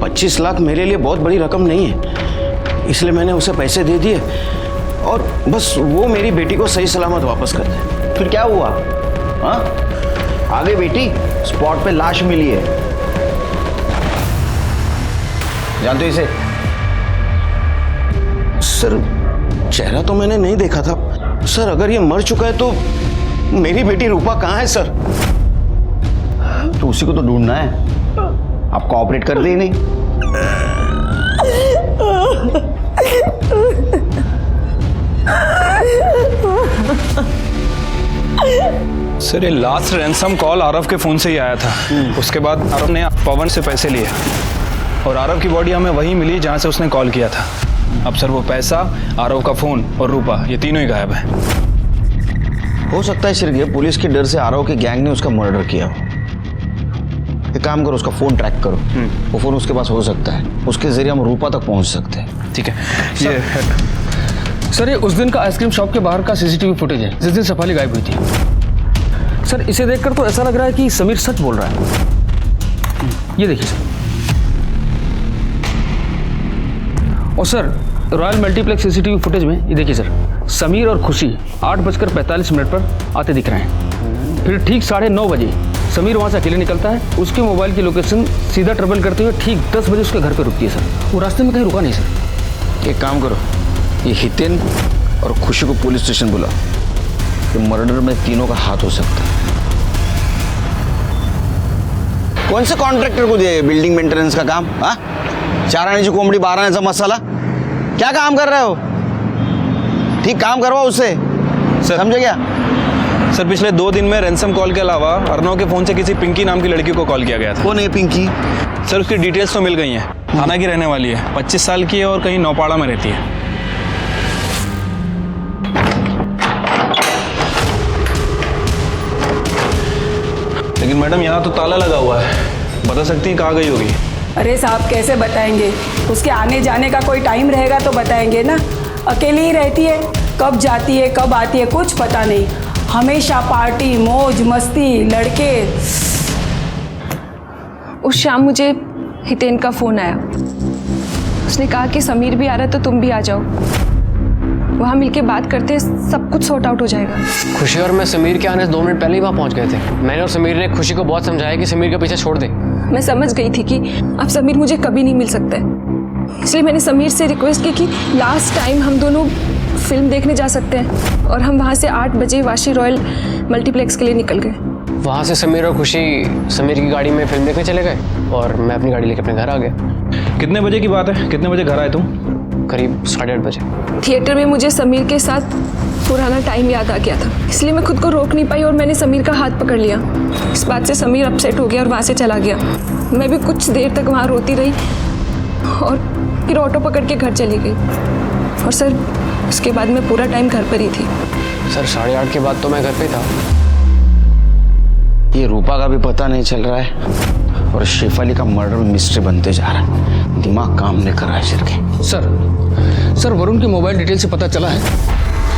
25 लाख मेरे लिए बहुत बड़ी रकम नहीं है, इसलिए मैंने उसे पैसे दे दिए और बस वो मेरी बेटी को सही सलामत वापस कर दे। फिर क्या हुआ? हाँ, आगे बेटी, स्पॉट पे लाश मिली है। जानते हो इसे? सर चेहरा तो मैंने नहीं देखा था सर। अगर ये मर चुका है तो मेरी बेटी रूपा कहाँ है सर? तो उसी को तो ढूंढना है। आप कोऑपरेट करते ही नहीं। सर ये लास्ट रैंसम कॉल आरव के फ़ोन से ही आया था। उसके बाद आरव ने पवन से पैसे लिए और आरव की बॉडी हमें वहीं मिली जहाँ से उसने कॉल किया था। अब सर वो पैसा, आरव का फ़ोन और रूपा, ये तीनों ही गायब है। हो सकता है सिर्फ पुलिस के डर से आरव के गैंग ने उसका मर्डर किया हो। एक काम करो, उसका फ़ोन ट्रैक करो। वो फ़ोन उसके पास हो सकता है, उसके जरिए हम रूपा तक पहुँच सकते हैं। ठीक है। सर ये उस दिन का आइसक्रीम शॉप के बाहर का सीसीटीवी फुटेज है जिस दिन शेफाली गायब हुई थी। सर इसे देखकर तो ऐसा लग रहा है कि समीर सच बोल रहा है। ये देखिए सर। और sir royal multiplex CCTV footage में ये देखिए सर, समीर और खुशी 8:45 पर आते दिख रहे हैं। फिर ठीक 9:30 बजे समीर वहाँ से अकेले निकलता है। उसके मोबाइल की लोकेशन सीधा ट्रेवल करते हुए ठीक 10 बजे उसके घर पर रुकती है सर। वो रास्ते में कहीं रुका नहीं सर। एक काम करो, ये हितेन और खुशी को पुलिस स्टेशन बुलाओ। ये मर्डर में तीनों का हाथ हो सकता है। कौन से कॉन्ट्रैक्टर को दिया बिल्डिंग मेंटेनेंस का काम? हाँ, 4 आण्याची कोंबडी 12 आण्याचा मसाला, क्या काम कर रहे हो? ठीक काम करवाओ उससे, समझे क्या? सर पिछले 2 दिन में रैंसम कॉल के अलावा अर्नव के फ़ोन से किसी पिंकी नाम की लड़की को कॉल किया गया था। कौन है पिंकी? सर उसकी डिटेल्स तो मिल गई हैं। थाना की रहने वाली है, 25 साल की है और कहीं नौपाड़ा में रहती है। लेकिन मैडम यहाँ तो ताला लगा हुआ है, बता सकती हैं कहाँ गई होगी? अरे साहब कैसे बताएंगे? उसके आने जाने का कोई टाइम रहेगा तो बताएंगे ना। अकेली ही रहती है, कब जाती है कब आती है कुछ पता नहीं। हमेशा पार्टी मौज मस्ती लड़के। उस शाम मुझे हितेन का फ़ोन आया। उसने कहा कि समीर भी आ रहा है तो तुम भी आ जाओ, वहाँ मिलके बात करते हैं, सब कुछ सॉर्ट आउट हो जाएगा। खुशी और मैं समीर के आने से 2 मिनट पहले ही वहाँ पहुँच गए थे। मैंने और समीर ने खुशी को बहुत समझाया कि समीर का पीछे छोड़ दे। मैं समझ गई थी कि अब समीर मुझे कभी नहीं मिल सकता है, इसलिए मैंने समीर से रिक्वेस्ट की कि लास्ट टाइम हम दोनों फिल्म देखने जा सकते हैं। और हम वहाँ से 8 बजे वाशी रॉयल मल्टीप्लेक्स के लिए निकल गए। वहाँ से समीर और खुशी समीर की गाड़ी में फिल्म देखने चले गए और मैं अपनी गाड़ी लेकर अपने घर आ गया। कितने बजे की बात है? कितने बजे घर आए तुम? करीब 8:30 बजे। थिएटर में मुझे समीर के साथ पुराना टाइम याद आ गया था, इसलिए मैं खुद को रोक नहीं पाई और मैंने समीर का हाथ पकड़ लिया। इस बात से समीर अपसेट हो गया और वहाँ से चला गया। मैं भी कुछ देर तक वहाँ रोती रही और फिर ऑटो पकड़ के घर चली गई। और सर उसके बाद मैं पूरा टाइम घर पर ही थी। सर 8:30 के बाद तो मैं घर पे था। ये रूपा का भी पता नहीं चल रहा है और शेफाली का मर्डर मिस्ट्री बनते जा रहा है। दिमाग काम नहीं कर रहा है सिर के। सर वरुण की मोबाइल डिटेल से पता चला है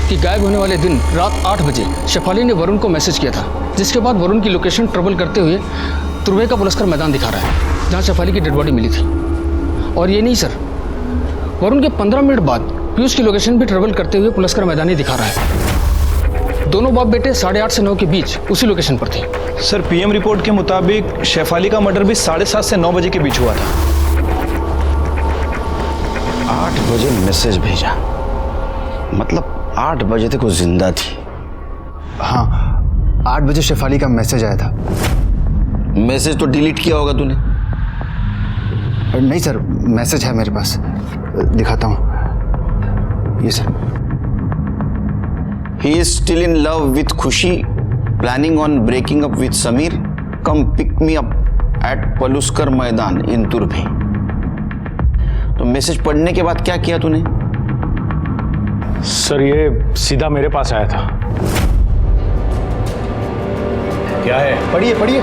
कि गायब होने वाले दिन रात 8 बजे शेफाली ने वरुण को मैसेज किया था, जिसके बाद वरुण की लोकेशन ट्रेवल करते हुए तुर्वे का पुलस्कर मैदान दिखा रहा है जहाँ शेफाली की डेड बॉडी मिली थी। और ये नहीं सर, वरुण के 15 मिनट बाद पीयूष की लोकेशन भी ट्रेवल करते हुए पुलस्कर मैदान ही दिखा रहा है। दोनों बाप बेटे 8:30 से 9 के बीच उसी लोकेशन पर थे। सर पीएम रिपोर्ट के मुताबिक शेफाली का मर्डर भी 7:30 से 9 बजे के बीच हुआ था। 8 बजे मैसेज भेजा, मतलब 8 बजे तक वो जिंदा थी। हाँ, 8 बजे शेफाली का मैसेज आया था। मैसेज तो डिलीट किया होगा तूने? नहीं सर, मैसेज है मेरे पास, दिखाता हूँ। ये sir. He is still in love with Khushi, planning on breaking up with Samir. Come pick me up at Paluskar मैदान in तुर्भे। तो मैसेज पढ़ने के बाद क्या किया तूने? सर ये सीधा मेरे पास आया था। क्या है? पढ़िए पढ़िए।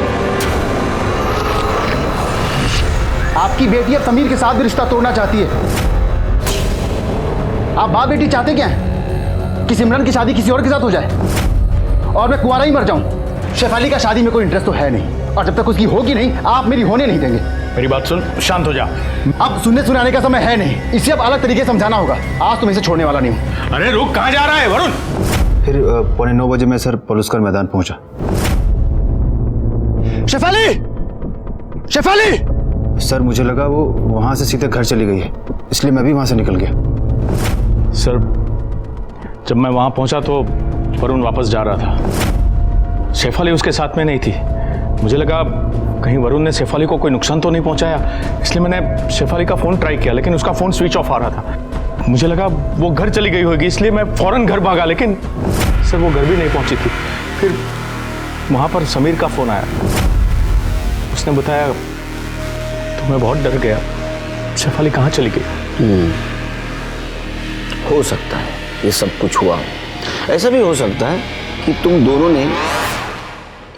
आपकी बेटी अब समीर के साथ भी रिश्ता तोड़ना चाहती है। आप बाप बेटी चाहते क्या है? कि सिमरन की शादी किसी और के साथ हो जाए और मैं कुंवारा ही मर जाऊं। शेफाली का शादी में कोई इंटरेस्ट तो है नहीं, और जब तक उसकी होगी नहीं आप मेरी होने नहीं देंगे। मेरी बात सुन, शांत हो जा। अब सुनने सुनाने का समय है नहीं, इसे अब अलग तरीके से समझाना होगा। आज तुम इसे छोड़ने वाला नहीं हूं। अरे रुक, कहाँ जा रहा है वरुण? फिर 9:15 बजे मैं सर पलुस्कर मैदान पहुंचा। शेफाली! शेफाली! सर मुझे लगा वो वहां से सीधे घर चली गई है, इसलिए मैं भी वहां से निकल गया। सर जब मैं वहां पहुंचा तो वरुण वापस जा रहा था। शेफाली उसके साथ में नहीं थी। मुझे लगा कहीं वरुण ने शेफाली को कोई नुकसान तो नहीं पहुंचाया, इसलिए मैंने शेफाली का फ़ोन ट्राई किया, लेकिन उसका फ़ोन स्विच ऑफ आ रहा था। मुझे लगा वो घर चली गई होगी, इसलिए मैं फ़ौरन घर भागा, लेकिन सर वो घर भी नहीं पहुंची थी। फिर वहाँ पर समीर का फ़ोन आया। उसने बताया तो मैं बहुत डर गया, शेफाली कहाँ चली गई। हो सकता है ये सब कुछ हुआ। ऐसा भी हो सकता है कि तुम दोनों ने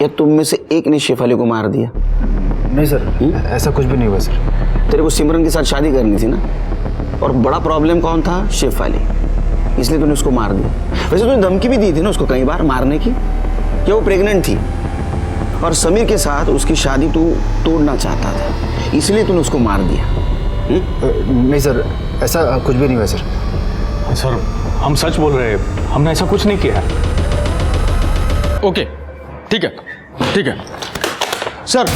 या तुम में से एक ने शेफाली को मार दिया। नहीं सर, ऐसा कुछ भी नहीं हुआ सर। तेरे को सिमरन के साथ शादी करनी थी ना, और बड़ा प्रॉब्लम कौन था? शेफाली, इसलिए तूने उसको मार दिया। वैसे तूने धमकी भी दी थी ना उसको कई बार मारने की, कि वो प्रेग्नेंट थी और समीर के साथ उसकी शादी तू तोड़ना चाहता था, इसलिए तूने उसको मार दिया। नहीं सर, ऐसा कुछ भी नहीं हुआ सर। सर हम सच बोल रहे हैं, हमने ऐसा कुछ नहीं किया। ओके, ठीक है, ठीक है। सर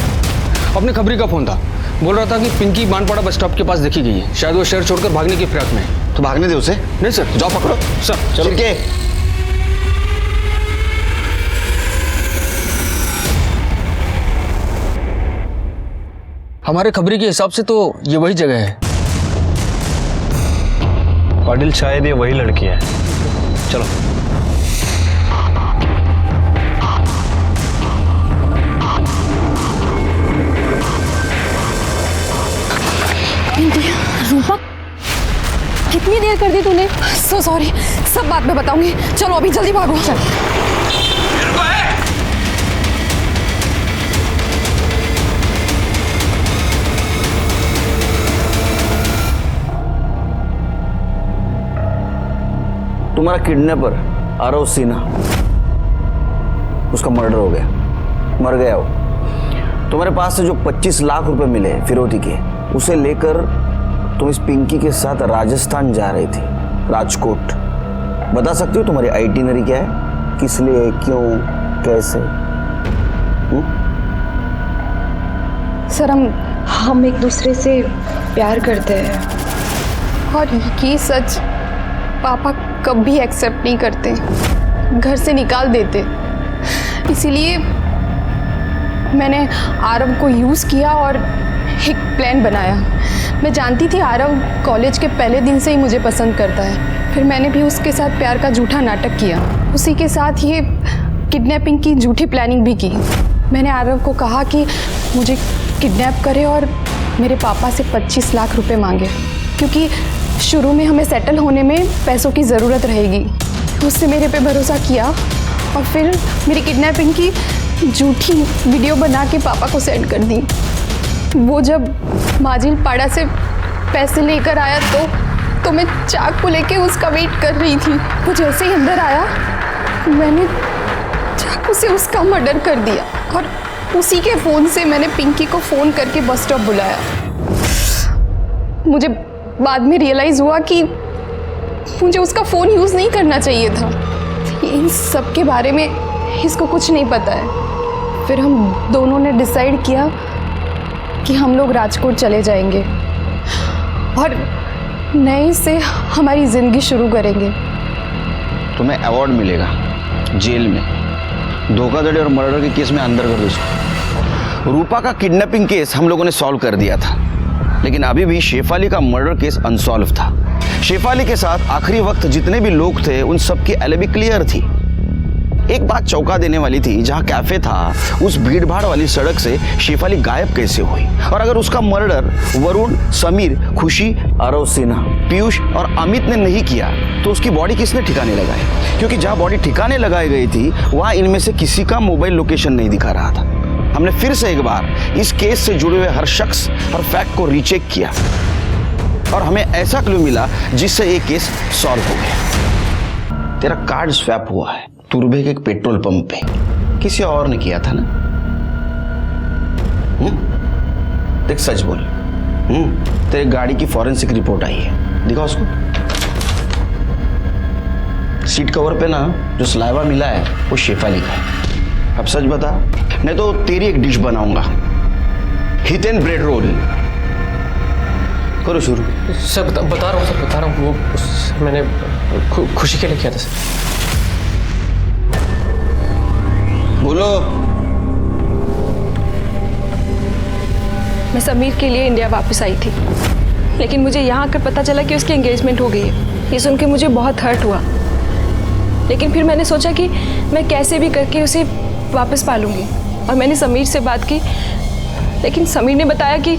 अपने खबरी का फोन था, बोल रहा था कि पिंकी बानपाड़ा बस स्टॉप के पास देखी गई है। शायद वो शहर छोड़कर भागने की फिराक में है। तो भागने दे उसे। नहीं सर, जाओ पकड़ो। सर चलो के हमारे खबरी के हिसाब से तो ये वही जगह है। पाटिल शायद ये वही लड़की है। चलो। रूपा, कितनी देर कर दी तूने? सो सॉरी, सब बात में बताऊंगी। चलो अभी जल्दी भागो। चल। तुम्हारा किडनैपर आरव सिन्हा, उसका मर्डर हो गया, मर गया वो। तुम्हारे पास से जो 25 लाख रुपए मिले फिरौती के, उसे लेकर तुम इस पिंकी के साथ राजस्थान जा रही थी, राजकोट। बता सकती हो तुम्हारी आइटिनरी क्या है? किस लिए, क्यों, कैसे? सर हम एक दूसरे से प्यार करते हैं और ये सच पापा कभी एक्सेप्ट नहीं करते, घर से निकाल देते। इसीलिए मैंने आरव को यूज़ किया और एक प्लान बनाया। मैं जानती थी आरव कॉलेज के पहले दिन से ही मुझे पसंद करता है। फिर मैंने भी उसके साथ प्यार का झूठा नाटक किया। उसी के साथ ये किडनैपिंग की झूठी प्लानिंग भी की। मैंने आरव को कहा कि मुझे किडनैप करे और मेरे पापा से 25 लाख रुपए मांगे, क्योंकि शुरू में हमें सेटल होने में पैसों की ज़रूरत रहेगी। उससे मेरे पे भरोसा किया और फिर मेरी किडनैपिंग की झूठी वीडियो बना के पापा को सेंड कर दी। वो जब माजिल पाड़ा से पैसे लेकर आया तो मैं चाकू लेके उसका वेट कर रही थी। वो जैसे ही अंदर आया मैंने चाकू से उसका मर्डर कर दिया और उसी के फ़ोन से मैंने पिंकी को फ़ोन करके बस स्टॉप बुलाया। मुझे बाद में रियलाइज़ हुआ कि मुझे उसका फ़ोन यूज़ नहीं करना चाहिए था। इन सब के बारे में इसको कुछ नहीं पता है। फिर हम दोनों ने डिसाइड किया कि हम लोग राजकोट चले जाएंगे और नए से हमारी ज़िंदगी शुरू करेंगे। तुम्हें अवार्ड मिलेगा जेल में, धोखाधड़ी और मर्डर के केस में अंदर कर दो इसको। रूपा का किडनैपिंग केस हम लोगों ने सॉल्व कर दिया था, लेकिन अभी भी शेफाली का मर्डर केस अनसॉल्व था। शेफाली के साथ आखिरी वक्त जितने भी लोग थे उन सब की एलिबी क्लियर थी। एक बात चौंका देने वाली थी, जहां कैफे था उस भीड़ भाड़ वाली सड़क से शेफाली गायब कैसे हुई? और अगर उसका मर्डर वरुण, समीर, खुशी, आरव सिन्हा, पीयूष और अमित ने नहीं किया तो उसकी बॉडी किसने ठिकाने लगाई? क्योंकि जहां बॉडी ठिकाने लगाई गई थी वहां इनमें से किसी का मोबाइल लोकेशन नहीं दिखा रहा था। हमने फिर से एक बार इस केस से जुड़े हुए हर शख्स और फैक्ट को रीचेक किया और हमें ऐसा क्लू मिला जिससे ये केस सॉल्व हो गया। तेरा कार्ड स्वैप हुआ है तुर्भे के एक पेट्रोल पंप पे, किसी और ने किया था ना? देख सच बोल। तेरे गाड़ी की फॉरेंसिक रिपोर्ट आई है, दिखा उसको। सीट कवर पे ना जो स्लाइवा मिला है वो शेफाली का है। अब सच बता, नहीं तो तेरी एक डिश बनाऊंगा, हितेन ब्रेड रोल। करो शुरू। सर बता रहा हूँ सर, बता रहा हूँ। वो मैंने खुशी के लिए किया था सर। बोलो। मैं समीर के लिए इंडिया वापस आई थी, लेकिन मुझे यहाँ आकर पता चला कि उसकी एंगेजमेंट हो गई है। ये सुन के मुझे बहुत हर्ट हुआ, लेकिन फिर मैंने सोचा कि मैं कैसे भी करके उसे वापस पालूंगी। और मैंने समीर से बात की, लेकिन समीर ने बताया कि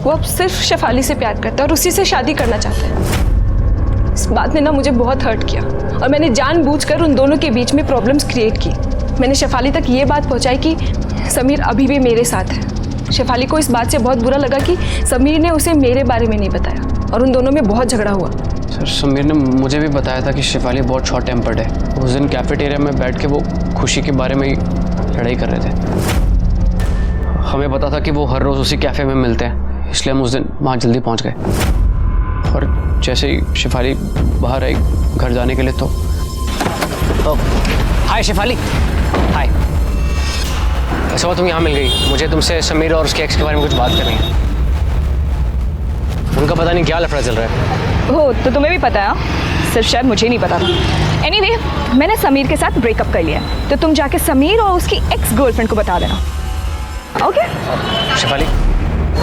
वो अब सिर्फ शेफाली से प्यार करता है और उसी से शादी करना चाहता है। इस बात ने ना मुझे बहुत हर्ट किया और मैंने जानबूझकर उन दोनों के बीच में प्रॉब्लम्स क्रिएट की। मैंने शेफाली तक ये बात पहुंचाई कि समीर अभी भी मेरे साथ है। शेफाली को इस बात से बहुत बुरा लगा कि समीर ने उसे मेरे बारे में नहीं बताया और उन दोनों में बहुत झगड़ा हुआ। सर समीर ने मुझे भी बताया था कि शेफाली बहुत शॉर्ट टेम्पर्ड है। उस दिन कैफेटेरिया में बैठ के वो खुशी के बारे में ही लड़ाई कर रहे थे। हमें पता था कि वो हर रोज़ उसी कैफ़े में मिलते हैं, इसलिए हम उस दिन वहाँ जल्दी पहुँच गए। और जैसे ही शेफाली बाहर आई घर जाने के लिए तो हाय शेफाली। हाय। ऐसा हुआ तुम यहाँ मिल गई। मुझे तुमसे समीर और उसके एक्स के बारे में कुछ बात करनी है। उनका पता नहीं क्या लफड़ा चल रहा है। हो तो तुम्हें भी पता है, सिर्फ शायद मुझे नहीं पता था। एनीवे, मैंने समीर के साथ ब्रेकअप कर लिया है, तो तुम जाके समीर और उसकी एक्स गर्लफ्रेंड को बता देना, ओके? शेफाली,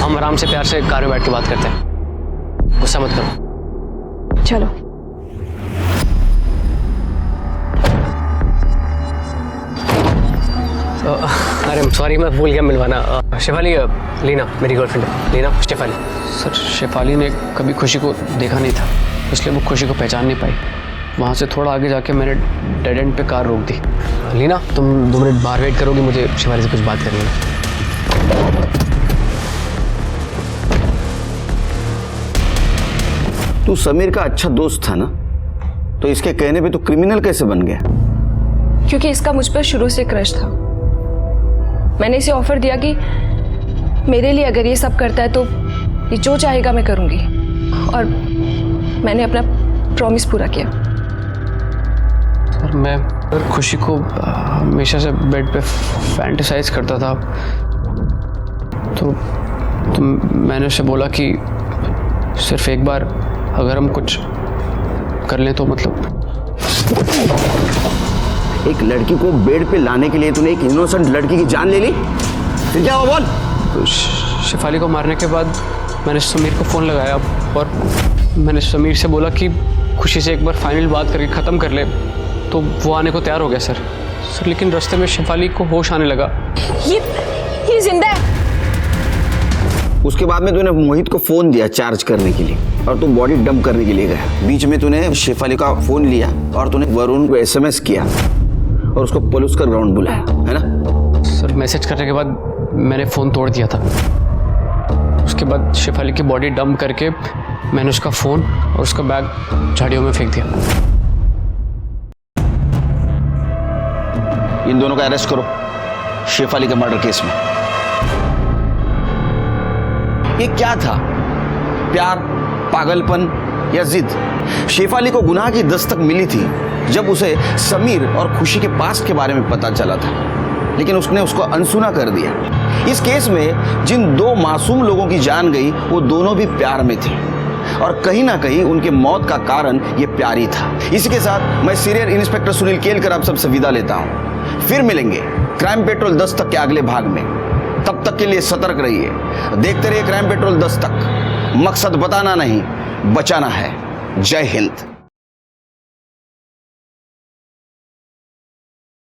हम आराम से प्यार से कार में बैठ के बात करते हैं, गुस्सा मत करो। चलो। अरे सॉरी, मैं भूल गया मिलवाना। शेफाली, लीना मेरी गर्लफ्रेंड है। लीना, शेफाली। सर शेफाली ने कभी खुशी को देखा नहीं था, इसलिए वो खुशी को पहचान नहीं पाई। वहाँ से थोड़ा आगे जाके मैंने डेड एंड पे कार रोक दी। लीना, तुम 2 मिनट बाहर वेट करोगी, मुझे शेफाली से कुछ बात करनी है। तू समीर का अच्छा दोस्त था ना, तो इसके कहने पे तू क्रिमिनल कैसे बन गया? क्योंकि इसका मुझ पर शुरू से क्रश था। मैंने इसे ऑफर दिया कि मेरे लिए अगर ये सब करता है तो ये जो चाहेगा मैं करूंगी, और मैंने अपना प्रॉमिस पूरा किया। सर मैं खुशी को हमेशा से बेड पे फैंटेसाइज करता था, तो मैंने उसे बोला कि सिर्फ एक बार अगर हम कुछ कर लें तो मतलब। एक लड़की को बेड पे लाने के लिए तूने एक इनोसेंट लड़की की जान ले ली, फिर क्या हुआ बोल? तो शेफाली को मारने के बाद मैंने समीर को फ़ोन लगाया और मैंने समीर से बोला कि खुशी से एक बार फाइनल बात करके ख़त्म कर ले, तो वो आने को तैयार हो गया सर। लेकिन रास्ते में शेफाली को होश आने लगा। ये जिंदा है। उसके बाद में तूने मोहित को फोन दिया चार्ज करने के लिए और तू बॉडी डंप करने के लिए गया। बीच में तूने शेफाली का फोन लिया और तूने वरुण को SMS किया और उसको पुलिस का ग्राउंड बुलाया, है ना? सर मैसेज करने के बाद मैंने फ़ोन तोड़ दिया था। उसके बाद शेफाली की बॉडी डंप करके मैंने उसका फ़ोन और उसका बैग झाड़ियों में फेंक दिया। इन दोनों का अरेस्ट करो शेफाली के मर्डर केस में। ये क्या था? प्यार, पागलपन या जिद? शेफाली को गुनाह की दस्तक मिली थी जब उसे समीर और खुशी के पास्ट के बारे में पता चला था, लेकिन उसने उसको अनसुना कर दिया। इस केस में जिन 2 मासूम लोगों की जान गई वो दोनों भी प्यार में थे और कहीं ना कहीं उनके मौत का कारण ये प्यार ही था। इसी के साथ मैं सीनियर इंस्पेक्टर सुनील केलकर आप सबसे विदा लेता हूं। फिर मिलेंगे क्राइम पेट्रोल 10 तक के अगले भाग में। तब तक के लिए सतर्क रहिए, देखते रहिए क्राइम पेट्रोल 10 तक। मकसद बताना नहीं, बचाना है। जय हिंद।